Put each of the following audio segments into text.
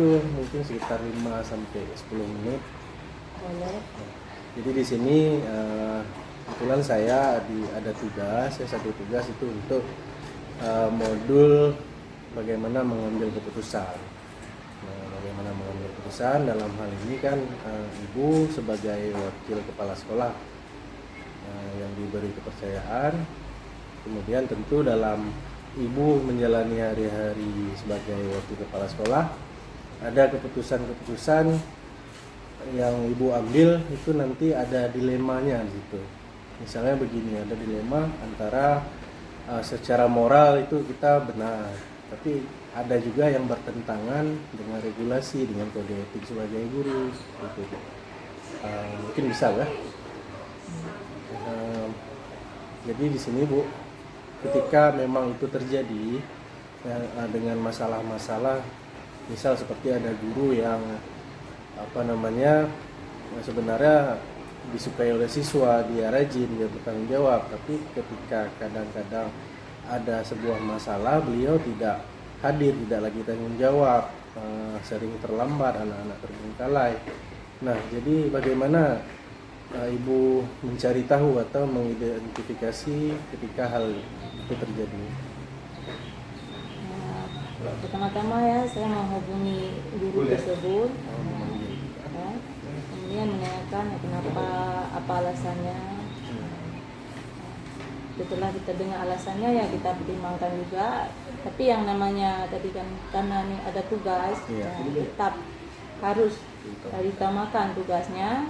itu mungkin sekitar 5 sampai 10 menit. Boleh. Jadi di sini kebetulan saya ada tugas, satu tugas itu untuk modul bagaimana mengambil keputusan. Nah, bagaimana mengambil keputusan dalam hal ini kan ibu sebagai wakil kepala sekolah yang diberi kepercayaan, kemudian tentu dalam ibu menjalani hari-hari sebagai wakil kepala sekolah ada keputusan-keputusan yang ibu ambil itu nanti ada dilemanya di situ. Misalnya begini, ada dilema antara secara moral itu kita benar, tapi ada juga yang bertentangan dengan regulasi, dengan kode etik sebagai guru. Gitu. Mungkin bisa ya. Jadi di sini Bu, ketika memang itu terjadi dengan masalah-masalah, misal seperti ada guru yang sebenarnya disukai oleh siswa, dia rajin, dia bertanggung jawab, tapi ketika kadang-kadang ada sebuah masalah beliau tidak hadir, tidak lagi tanggung jawab, sering terlambat, anak-anak terbengkalai. Nah, jadi bagaimana ibu mencari tahu atau mengidentifikasi ketika hal itu terjadi? Pertama-tama ya saya menghubungi guru tersebut, kemudian menanyakan kenapa, apa alasannya. Setelah kita dengar alasannya ya kita pertimbangkan juga. Tapi yang namanya tadi kan karena ini ada tugas, tetap harus diutamakan tugasnya.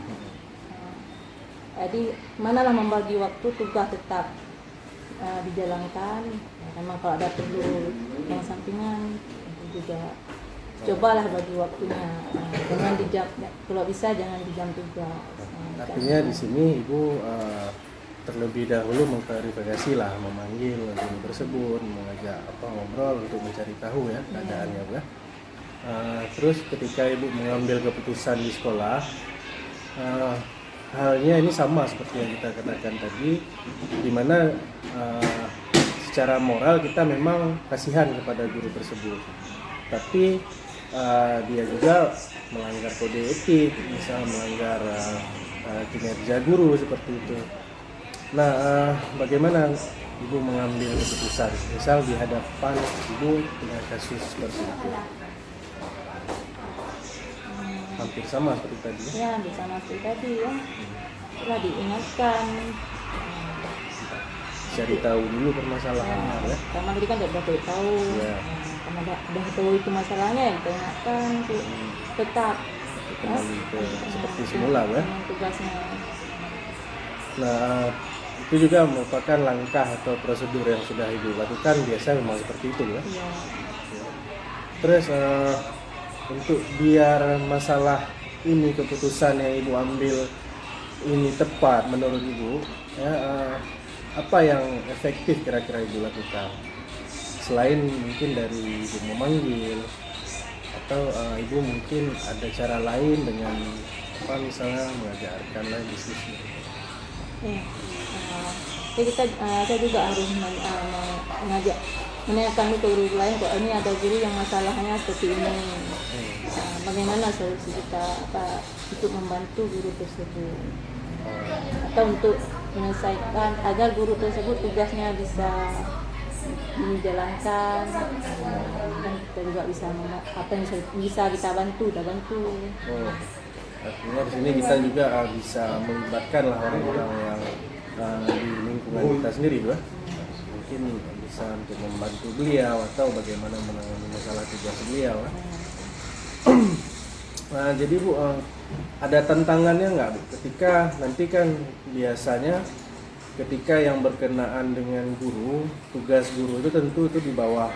Jadi manalah membagi waktu, tugas tetap dijalankan. Memang kalau ada perlu yang sampingan itu juga cobalah bagi waktunya. Jangan di jam, kalau bisa jangan di jam tugas. Artinya di sini ibu terlebih dahulu mengklarifikasi lah, memanggil guru tersebut, mengajak ngobrol untuk mencari tahu ya keadaannya Bu. Terus ketika ibu mengambil keputusan di sekolah, halnya ini sama seperti yang kita katakan tadi, di mana secara moral kita memang kasihan kepada guru tersebut, tapi dia juga melanggar kode etik, misal melanggar kinerja guru seperti itu. Nah, bagaimana ibu mengambil keputusan, misal di hadapan ibu dengan kasus seperti itu? Hampir sama seperti tadi ya? Ya, hampir sama seperti tadi ya. Setelah diingatkan, cari tahu dulu permasalahannya ya. Karena tadi kan udah tahu. Ya. Karena udah tahu itu masalahnya ya kita ingatkan tetap kembali ke seperti semula ya. Tugasnya. Nah, itu juga merupakan langkah atau prosedur yang sudah ibu lakukan, biasa memang seperti itu ya. Iya. Terus untuk biar masalah ini, keputusan yang ibu ambil ini tepat menurut ibu ya, apa yang efektif kira-kira ibu lakukan selain mungkin dari ibu memanggil, atau ibu mungkin ada cara lain dengan misalnya mengajarkan lain bisnis gitu. Ya. Jadi saya juga harus mengajak, menanyakan ke guru lain kok ini ada guru yang masalahnya seperti ini. Bagaimana solusi kita untuk membantu guru tersebut atau untuk menyelesaikan agar guru tersebut tugasnya bisa dijalankan, dan kita juga bisa apa yang bisa kita bantu. Artinya di sini kita juga bisa melibatkan lah orang-orang yang di lingkungan kita sendiri ya. Mungkin bisa untuk membantu beliau atau bagaimana menangani masalah tugas beliau. Nah, jadi Bu, ada tantangannya nggak Bu? Ketika nanti kan biasanya ketika yang berkenaan dengan guru, tugas guru itu tentu itu di bawah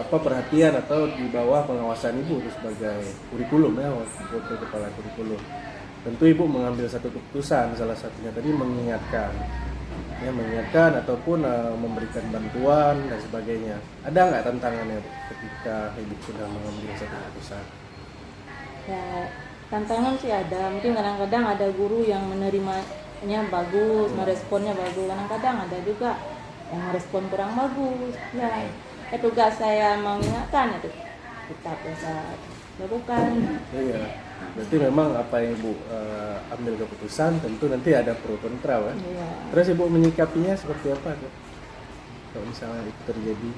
perhatian atau di bawah pengawasan Ibu sebagai kurikulum ya, wakil kepala kurikulum. Tentu Ibu mengambil satu keputusan, salah satunya tadi mengingatkan ataupun memberikan bantuan dan sebagainya. Ada nggak tantangannya Bu, ketika Ibu sudah mengambil satu keputusan? Ya, tantangan sih ada. Mungkin kadang-kadang ada guru yang menerimanya bagus, meresponnya bagus. Kadang-kadang ada juga yang merespon kurang bagus. Ya, tugas saya mengingatkan itu. kita biasa lakukan. Iya. Berarti memang apa yang Ibu ambil keputusan tentu nanti ada pro kontra kan. Iya. Terus Ibu menyikapinya seperti apa tuh? Kalau misalnya itu terjadi.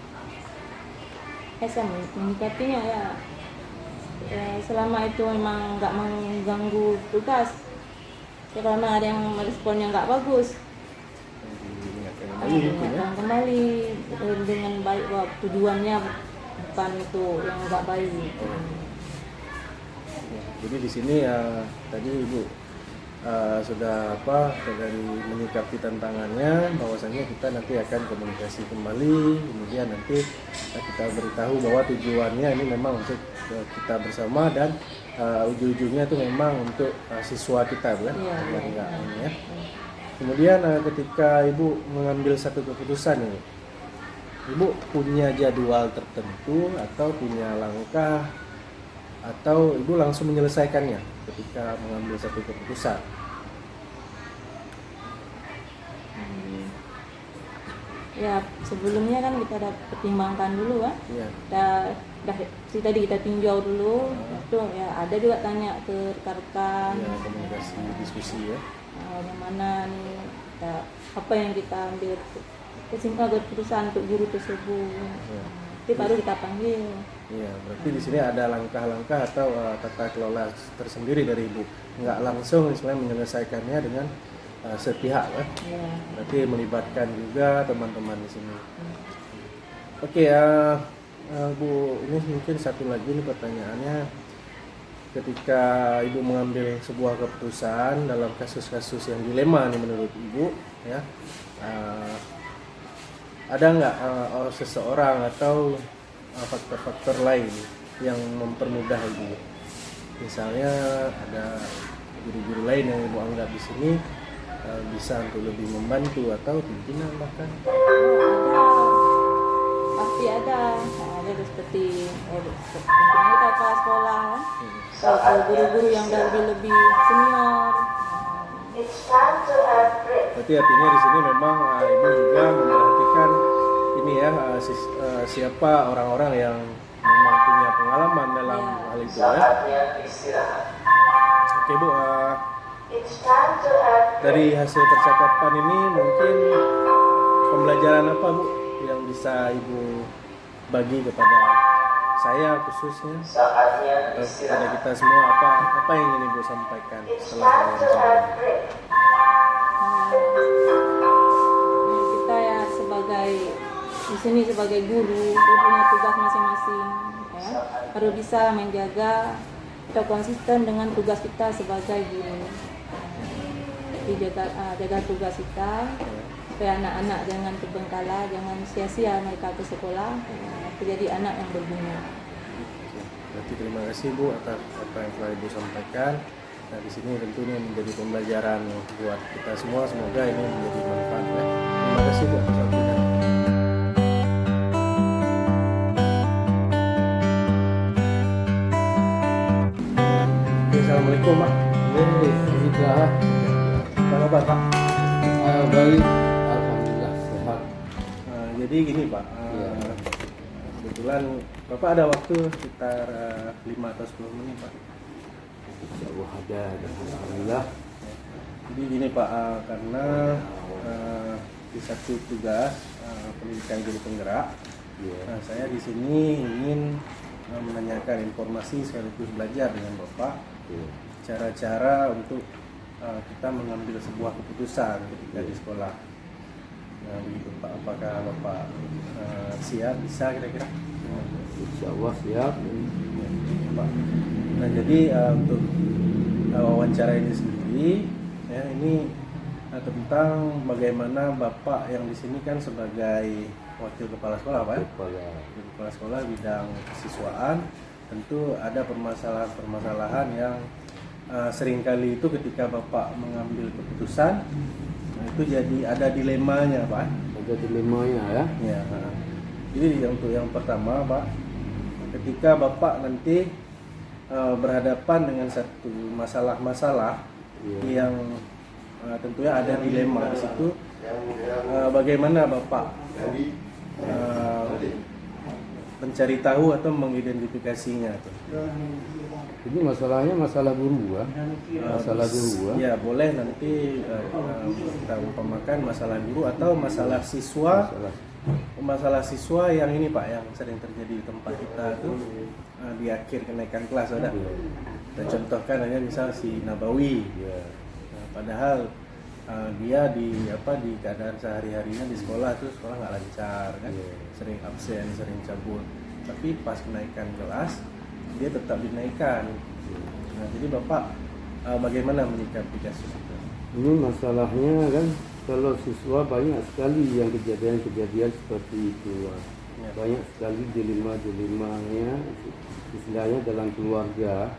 Saya menyikapinya ya, selama itu memang nggak mengganggu tugas. Ya kalau memang ada yang responnya nggak bagus, Diingatkan kembali mungkin ya. ingatkan kembali dengan baik bahwa tujuannya bukan itu yang nggak baik. Jadi di sini tadi Ibu sudah dari menyikapi tantangannya, bahwasanya kita nanti akan komunikasi kembali, kemudian nanti kita beritahu bahwa tujuannya ini memang untuk kita bersama dan ujung-ujungnya itu memang untuk siswa kita, bukan? Iya, Biar iya. enggak ini ya. Kemudian ketika Ibu mengambil satu keputusan ini, Ibu punya jadwal tertentu atau punya langkah atau Ibu langsung menyelesaikannya ketika mengambil satu keputusan? Ya sebelumnya kan kita udah pertimbangkan dulu kan, Iya. tadi kita tinjau dulu, itu ya ada juga tanya ke rekan-rekan, Ya, komunikasi, diskusi ya. bagaimana nih apa yang kita ambil keputusan untuk guru tersebut, Ya. itu baru kita panggil. Iya, berarti di sini ada langkah-langkah atau tata kelola tersendiri dari Ibu. Nggak langsung misalnya menyelesaikannya dengan sepihak kan. Ya. Berarti melibatkan juga teman-teman di sini. Oke, Bu, ini mungkin satu lagi nih pertanyaannya. Ketika Ibu mengambil sebuah keputusan dalam kasus-kasus yang dilema nih menurut Ibu, ya, ada nggak seseorang atau faktor-faktor lain yang mempermudah Ibu? Misalnya ada guru-guru lain yang Ibu anggap di sini bisa untuk lebih membantu atau pimpinan bahkan. Pasti ada seperti tentunya kita kepala sekolah kan, atau guru-guru yang lebih senior. Berarti artinya di sini memang Ibu juga memperhatikan ini ya siapa orang-orang yang memang punya pengalaman dalam hal itu ya. Oke Bu, dari hasil percakapan ini mungkin pembelajaran apa Bu yang bisa Ibu bagi kepada saya khususnya atau kepada kita semua, apa yang ingin Ibu sampaikan setelah wawancara? Kita ya di sini sebagai guru punya tugas masing-masing ya, harus bisa menjaga kita konsisten dengan tugas kita sebagai guru. Jaga tugas kita supaya anak-anak jangan terbengkalai, jangan sia-sia mereka ke sekolah, menjadi anak yang berguna. Berarti terima kasih Bu atas apa yang telah Ibu sampaikan. Nah di sini tentunya menjadi pembelajaran buat kita semua. Semoga ini menjadi manfaat ya. Terima kasih Bu atas waktunya. Assalamualaikum Pak. Apa kabar Pak? Baik, alhamdulillah sehat. Jadi gini Pak, kebetulan Bapak ada waktu sekitar 5 atau 10 menit Pak. Insyaallah ada, alhamdulillah. Jadi gini Pak, karena di satu tugas pendidikan guru penggerak, nah, saya di sini ingin menanyakan informasi sekaligus belajar dengan Bapak cara-cara untuk kita mengambil sebuah keputusan ketika di sekolah. Nah begitu Pak, apakah Bapak siap, bisa kira-kira? Insyaallah siap. Ya, Pak. Nah jadi untuk wawancara ini sendiri, ya ini tentang bagaimana Bapak yang di sini kan sebagai wakil kepala sekolah, Pak. Kepala sekolah bidang kesiswaan, tentu ada permasalahan-permasalahan yang seringkali itu ketika Bapak mengambil keputusan itu jadi ada dilemanya, Pak. Ada dilemanya ya. Ya. Jadi untuk yang pertama, Pak, ketika Bapak nanti berhadapan dengan satu masalah-masalah yang tentunya ada dilema di situ, bagaimana Bapak mencari tahu atau mengidentifikasinya tuh. Ini masalahnya masalah guru, masalah guru. Ya boleh nanti kita umpamakan masalah guru atau masalah siswa. Masalah siswa yang ini Pak, yang sering terjadi di tempat kita tuh di akhir kenaikan kelas ada. Kita contohkan hanya misal si Nabawi. Nah, padahal dia di keadaan sehari-harinya di sekolah tuh sekolah nggak lancar kan, sering absen, sering cabut. Tapi pas kenaikan kelas dia tetap dinaikkan. Nah, jadi Bapak bagaimana menyikapi kasus itu? Ini masalahnya kan, kalau siswa banyak sekali yang kejadian-kejadian seperti itu. Ya. Banyak sekali dilema-dilemanya istilahnya dalam keluarga.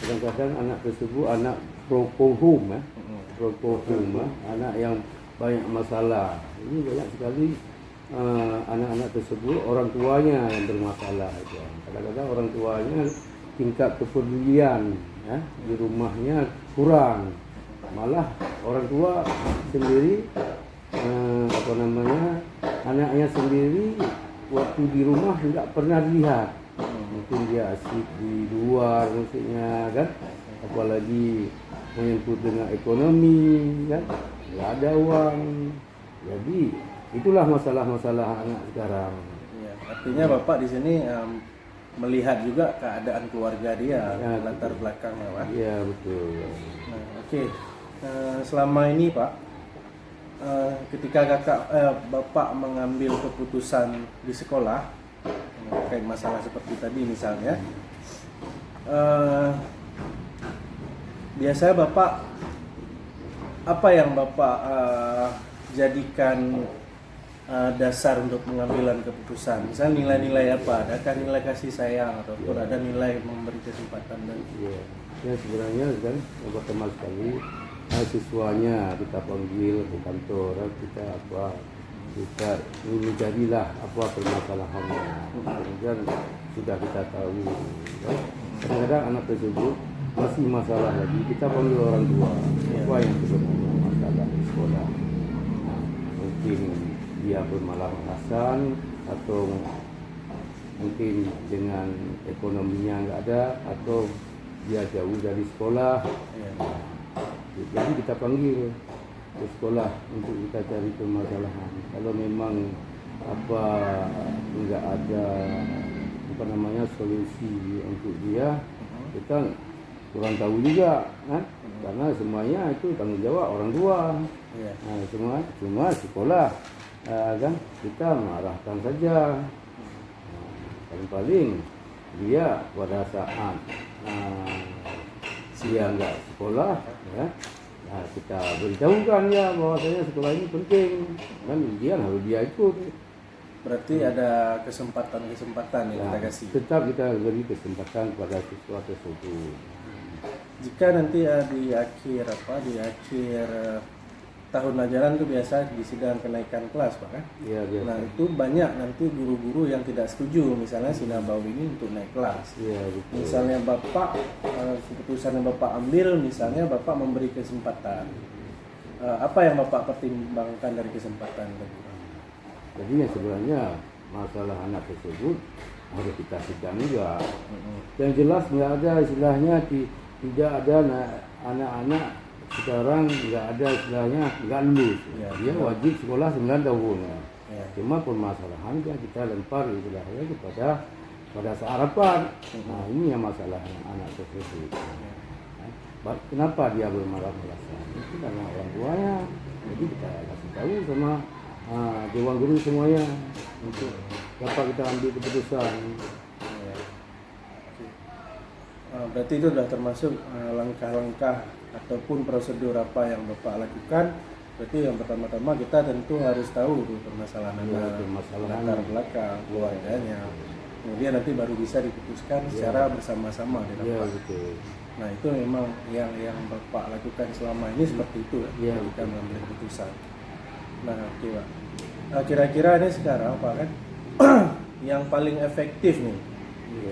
Kadang-kadang anak tersebut anak broken home, anak yang banyak masalah. Ini banyak sekali anak-anak tersebut orang tuanya yang bermasalah. Kadang-kadang orang tuanya tingkat kepedulian di rumahnya kurang. Malah orang tua sendiri anaknya sendiri waktu di rumah tidak pernah dilihat. Mungkin dia asik di luar maksudnya kan, apalagi menyangkut dengan ekonomi kan, nggak ada uang. Jadi itulah masalah-masalah anak sekarang. Ya, artinya Bapak di sini melihat juga keadaan keluarga dia, latar belakangnya Pak. Iya betul. Nah, oke. Selama ini Pak, ketika Bapak mengambil keputusan di sekolah terkait masalah seperti tadi misalnya, biasanya Bapak apa yang Bapak jadikan dasar untuk pengambilan keputusan? Misal nilai-nilai apa? Adakah nilai kasih sayang ataupun ada nilai memberi kesempatan dan ya sebenarnya kan yang pertama sekali siswanya kita panggil ke kantor, kita mencarilah apa permasalahannya. Kemudian sudah kita tahu. Kadang-kadang anak tersebut masih masalah lagi, kita panggil orang tua. Apa yang sebenarnya masalah di sekolah? Mungkin dia bermalas-malasan atau mungkin dengan ekonominya nggak ada atau dia jauh dari sekolah. Jadi kita panggil ke sekolah untuk kita cari permasalahan. Kalau memang nggak ada solusi untuk dia, kita kurang tahu juga kan? Karena semuanya itu tanggung jawab orang tua. Nah, semua sekolah kan kita mengarahkan saja. Paling dia pada saat dia nggak sekolah kita beritahukan ya bahwasanya sekolah ini penting kan, dia harus dia ikut. Berarti ada kesempatan yang kita kasih. Tetap kita beri kesempatan kepada siswa tersebut. Jika nanti di akhir tahun ajaran itu biasa di sidang kenaikan kelas Pak kan? Iya biasa. Nah itu banyak nanti guru-guru yang tidak setuju misalnya si Nabawi ini untuk naik kelas. Iya betul. Misalnya Bapak keputusan yang Bapak ambil misalnya Bapak memberi kesempatan. Apa yang Bapak pertimbangkan dari kesempatan tadi? Jadi sebenarnya masalah anak tersebut harus kita sidang juga. Yang jelas nggak ada istilahnya tidak ada anak-anak sekarang nggak ada istilahnya nggak lulus. Dia wajib sekolah 9 tahun. Cuma permasalahan kita lempar istilahnya pada seharapan. Nah ini yang masalahnya anak tersebut. Kenapa dia bermalas-malasan? Itu karena orang tuanya. Jadi kita kasih tahu sama dewan guru semuanya untuk dapat kita ambil keputusan. Berarti itu sudah termasuk langkah-langkah ataupun prosedur apa yang Bapak lakukan. Berarti yang pertama-tama kita tentu harus tahu tuh permasalahan latar belakang keluarganya. Kemudian nanti baru bisa diputuskan secara bersama-sama di rapat. Nah itu memang yang Bapak lakukan selama ini seperti itu ya, kita mengambil keputusan. Nah oke Pak. Kira-kira ini sekarang Pak kan yang paling efektif nih.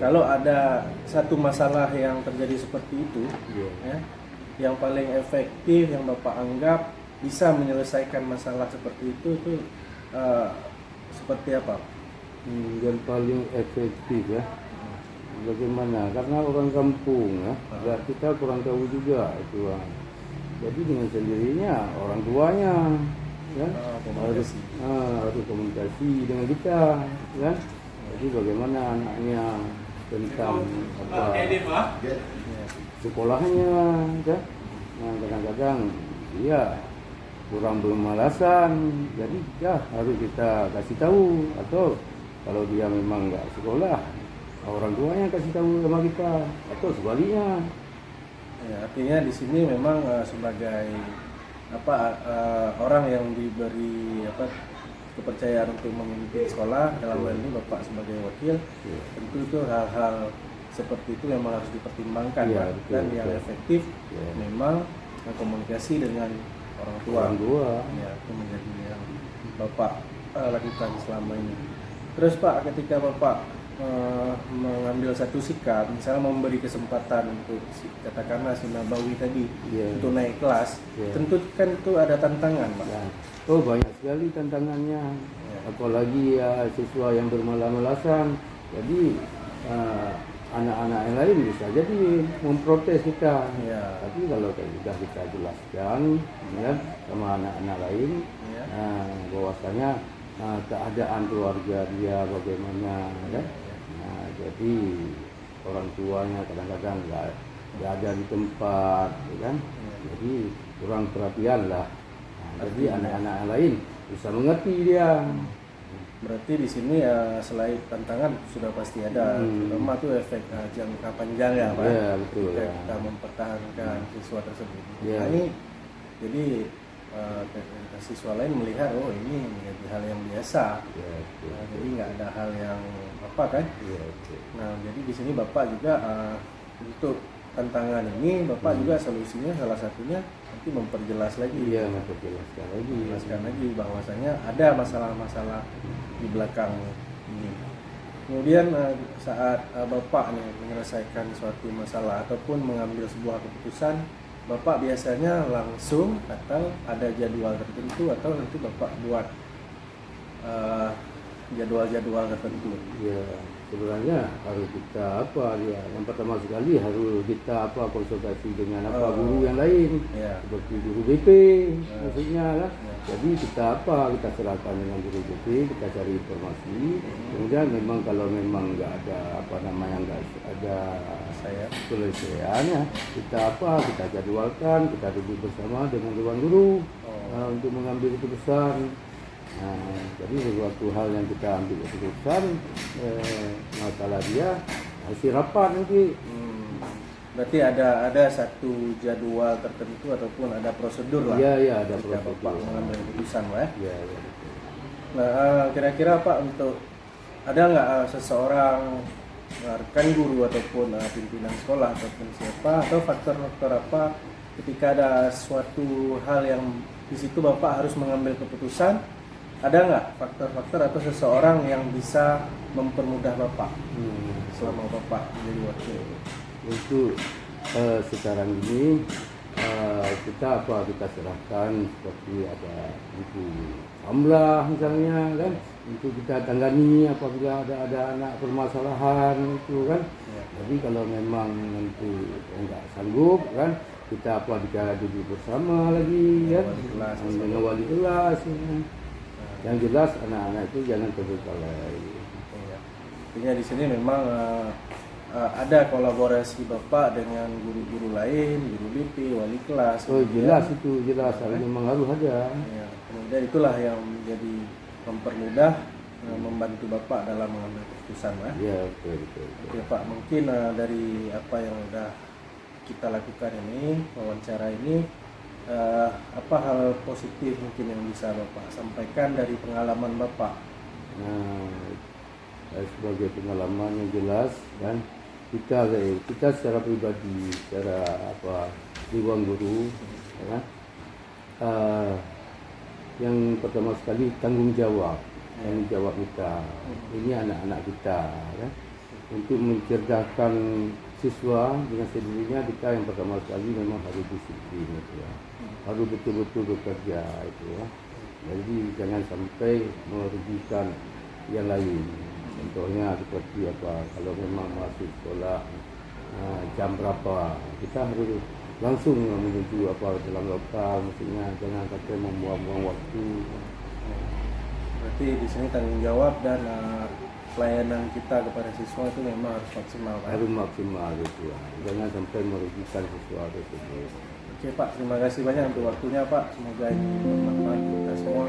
Kalau ada satu masalah yang terjadi seperti itu, ya, yang paling efektif yang Bapak anggap bisa menyelesaikan masalah seperti itu seperti apa? Yang paling efektif ya. Bagaimana? Karena orang kampung ya, kita kurang tahu juga itu. Jadi dengan sendirinya orang tuanya ya Komunikasi. harus komunikasi dengan kita kan. Jadi bagaimana anaknya tentang apa sekolahnya kan. Nah, kadang-kadang dia kurang bermalasan, jadi ya harus kita kasih tahu, atau kalau dia memang nggak sekolah, orang tuanya kasih tahu sama kita, atau sebaliknya. Ya, artinya di sini memang sebagai orang yang diberi kepercayaan untuk memimpin sekolah, dalam hal ini Bapak sebagai wakil, tentu itu hal-hal seperti itu memang harus dipertimbangkan, Ya, Pak. betul, Dan yang betul. efektif Ya. memang komunikasi dengan orang tua. Orang tua. Ya, itu menjadi yang Bapak lakukan selama ini. Terus Pak, ketika Bapak mengambil satu sikap, misalnya memberi kesempatan untuk katakanlah si Nabawi tadi Ya. untuk naik kelas, Ya. tentu kan itu ada tantangan, Pak. Ya. Oh, banyak sekali tantangannya, Ya. apalagi ya siswa yang bermalas-malasan. Jadi anak-anak yang lain bisa jadi memprotes kita. Ya. Tapi kalau sudah kita jelaskan ya, sama anak-anak lain, Ya. bahwasanya keadaan keluarga dia bagaimana, ya. Nah, jadi orang tuanya kadang-kadang nggak ada di tempat, ya kan? Jadi kurang perhatian lah. Nah, jadi anak-anak lain bisa mengerti dia. Berarti di sini selain tantangan sudah pasti ada, terutama itu efek jangka panjang ya, Pak. Ya, betul, Ketika ya. kita mempertahankan siswa tersebut. Ya. Nah, ini jadi siswa lain melihat, oh ini menjadi hal yang biasa. Ya, betul. Nah, jadi nggak ada hal yang apa kan? Ya, betul. Nah, jadi di sini Bapak juga untuk tantangan ini Bapak juga solusinya salah satunya nanti memperjelas lagi. Iya, memperjelaskan lagi. Menjelaskan lagi bahwasanya ada masalah-masalah di belakang ini. Kemudian saat Bapak nih menyelesaikan suatu masalah ataupun mengambil sebuah keputusan, Bapak biasanya langsung atau ada jadwal tertentu, atau nanti Bapak buat jadwal-jadwal tertentu. Ya, sebenarnya harus kita yang pertama sekali harus kita konsultasi dengan guru yang lain, Ya. seperti guru BP maksudnya kan. Jadi kita serahkan dengan guru BP, kita cari informasi. Kemudian memang kalau memang nggak ada nggak ada selesaiannya, kita jadwalkan, kita duduk bersama dengan dewan guru untuk mengambil keputusan. Nah, jadi sesuatu hal yang kita ambil keputusan, masalah dia hasil rapat nanti. Berarti ada satu jadwal tertentu ataupun ada prosedur lah. Iya, ada ketika prosedur. Bapak mengambil keputusan, Pak. Ya, betul. Nah, kira-kira Pak, untuk ada nggak seseorang rekan guru ataupun pimpinan sekolah ataupun siapa, atau faktor-faktor apa ketika ada suatu hal yang di situ Bapak harus mengambil keputusan, ada nggak faktor-faktor atau seseorang yang bisa mempermudah Bapak selama Bapak menjadi wakil? Untuk sekarang ini kita serahkan seperti ada ibu Amlah misalnya kan, untuk kita tangani apabila ada anak permasalahan itu kan. Jadi kalau memang nanti enggak sanggup kan, kita duduk bersama lagi kan dengan wali kelas ya. Yang jelas anak-anak itu jangan terbengkalai. Ya. Artinya di sini memang ada kolaborasi Bapak dengan guru-guru lain, guru BP, wali kelas. Oh jelas itu, jelas memang harus ada. Ya, kemudian itulah yang menjadi mempermudah, membantu Bapak dalam mengambil keputusan, Pak. Ya, betul. Oke Pak, mungkin dari apa yang sudah kita lakukan ini, wawancara ini, apa hal positif mungkin yang bisa Bapak sampaikan dari pengalaman Bapak? Nah, sebagai pengalaman yang jelas kan, kita secara pribadi, secara di ruang guru, ya, yang pertama sekali tanggung jawab kita. Ini anak-anak kita, ya. Untuk mencerdaskan siswa dengan sendirinya, kita yang pertama sekali memang harus disiplin, gitu, ya. Harus betul-betul bekerja, itu ya. Jadi jangan sampai merugikan yang lain. Contohnya seperti apa, kalau memang masuk sekolah jam berapa, kita harus langsung menuju apa dalam lokal, maksudnya jangan sampai membuang-buang waktu. Berarti di sini tanggung jawab dan pelayanan kita kepada siswa itu memang harus maksimal, Pak. Harus maksimal itu, jangan sampai merugikan siswa tersebut. Oke Pak, terima kasih banyak untuk waktunya Pak. Semoga ini bermanfaat untuk kita semua.